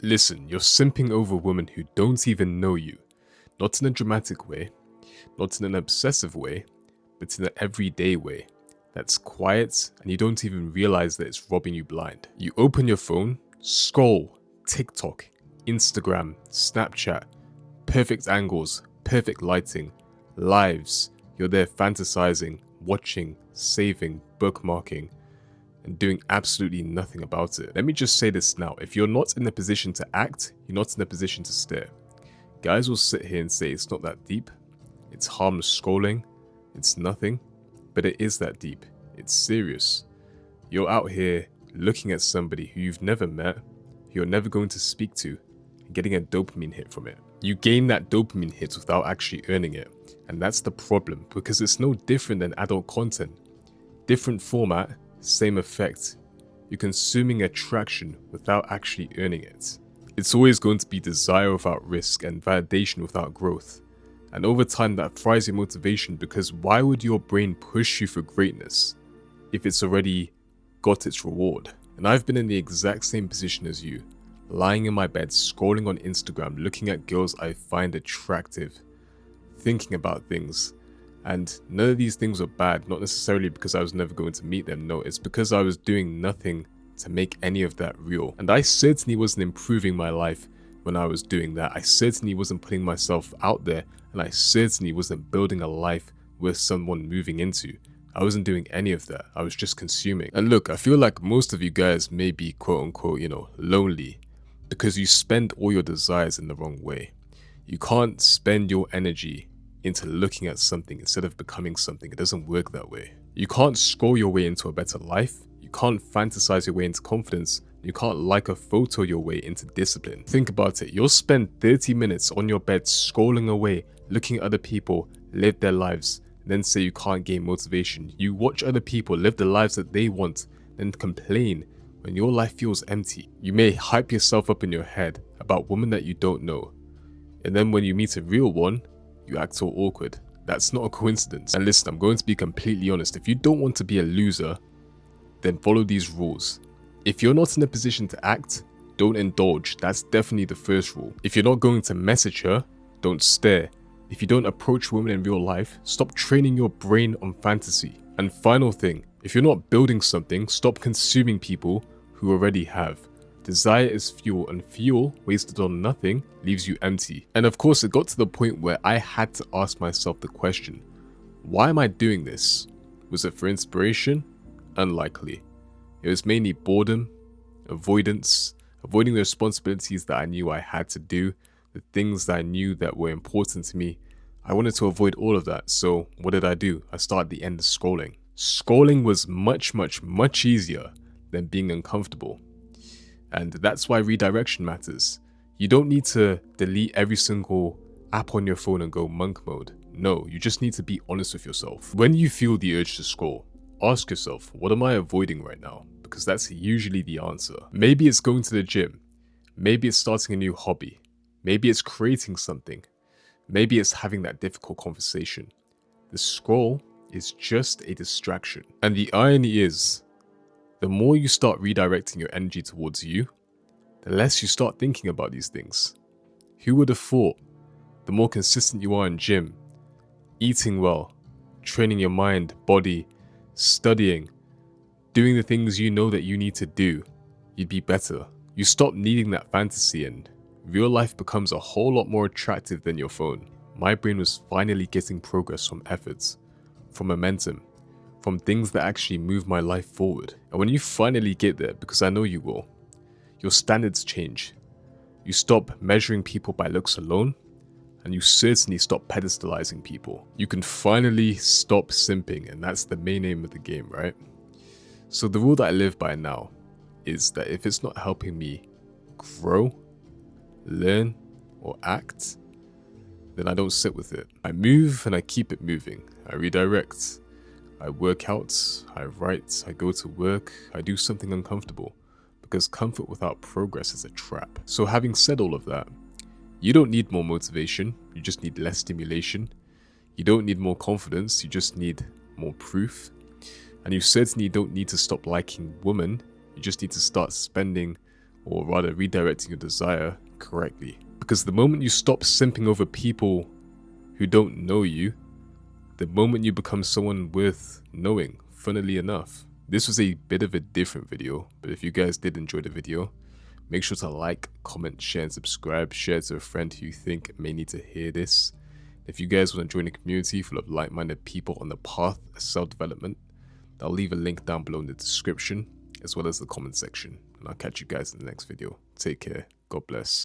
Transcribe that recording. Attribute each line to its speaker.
Speaker 1: Listen, you're simping over women who don't even know you. Not in a dramatic way, not in an obsessive way, but in an everyday way. That's quiet and you don't even realize that it's robbing you blind. You open your phone, scroll, TikTok, Instagram, Snapchat, perfect angles, perfect lighting, lives. You're there fantasizing, watching, saving, bookmarking, and doing absolutely nothing about it. Let me just say this now. If you're not in a position to act, you're not in a position to stare. Guys will sit here and say it's not that deep. It's harmless scrolling. It's nothing. But it is that deep. It's serious. You're out here looking at somebody who you've never met, who you're never going to speak to, and getting a dopamine hit from it. You gain that dopamine hit without actually earning it. And that's the problem, because it's no different than adult content. Different format, same effect. You're consuming attraction without actually earning it. It's always going to be desire without risk and validation without growth. And over time that fries your motivation, because why would your brain push you for greatness if it's already got its reward? And I've been in the exact same position as you, lying in my bed, scrolling on Instagram, looking at girls I find attractive, thinking about things. And none of these things were bad, not necessarily because I was never going to meet them. No, it's because I was doing nothing to make any of that real. And I certainly wasn't improving my life when I was doing that. I certainly wasn't putting myself out there, and I certainly wasn't building a life with someone moving into. I wasn't doing any of that. I was just consuming. And look, I feel like most of you guys may be quote unquote, lonely because you spend all your desires in the wrong way. You can't spend your energy into looking at something instead of becoming something. It doesn't work that way. You can't scroll your way into a better life. You can't fantasize your way into confidence. You can't like a photo your way into discipline. Think about it. You'll spend 30 minutes on your bed scrolling away, looking at other people live their lives, then say you can't gain motivation. You watch other people live the lives that they want, then complain when your life feels empty. You may hype yourself up in your head about women that you don't know, and then when you meet a real one, you act all awkward. That's not a coincidence. And listen, I'm going to be completely honest. If you don't want to be a loser, then follow these rules. If you're not in a position to act, don't indulge. That's definitely the first rule. If you're not going to message her, don't stare. If you don't approach women in real life, stop training your brain on fantasy. And final thing, if you're not building something, stop consuming people who already have. Desire is fuel, and fuel wasted on nothing leaves you empty. And of course, it got to the point where I had to ask myself the question, why am I doing this? Was it for inspiration? Unlikely. It was mainly boredom, avoidance, avoiding the responsibilities that I knew I had to do, the things that I knew that were important to me. I wanted to avoid all of that, so what did I do? I started the end of scrolling. Scrolling was much easier than being uncomfortable. And that's why redirection matters. You don't need to delete every single app on your phone and go monk mode. No, you just need to be honest with yourself. When you feel the urge to scroll, ask yourself, what am I avoiding right now? Because that's usually the answer. Maybe it's going to the gym. Maybe it's starting a new hobby. Maybe it's creating something. Maybe it's having that difficult conversation. The scroll is just a distraction. And the irony is, the more you start redirecting your energy towards you, the less you start thinking about these things. Who would have thought? The more consistent you are in gym, eating well, training your mind, body, studying, doing the things you know that you need to do, you'd be better. You stop needing that fantasy and real life becomes a whole lot more attractive than your phone. My brain was finally getting progress from efforts, from momentum, from things that actually move my life forward. And when you finally get there, because I know you will, your standards change. You stop measuring people by looks alone, and you certainly stop pedestalizing people. You can finally stop simping, and that's the main aim of the game, right? So the rule that I live by now is that if it's not helping me grow, learn, or act, then I don't sit with it. I move and I keep it moving. I redirect. I work out, I write, I go to work, I do something uncomfortable, because comfort without progress is a trap. So having said all of that, you don't need more motivation, you just need less stimulation. You don't need more confidence, you just need more proof. And you certainly don't need to stop liking women, you just need to start spending or rather redirecting your desire correctly. Because the moment you stop simping over people who don't know you, the moment you become someone worth knowing. Funnily enough, this was a bit of a different video, but if you guys did enjoy the video, make sure to like, comment, share, and subscribe. Share it to a friend who you think may need to hear this. If you guys want to join a community full of like-minded people on the path of self-development, I'll leave a link down below in the description, as well as the comment section. And I'll catch you guys in the next video. Take care. God bless.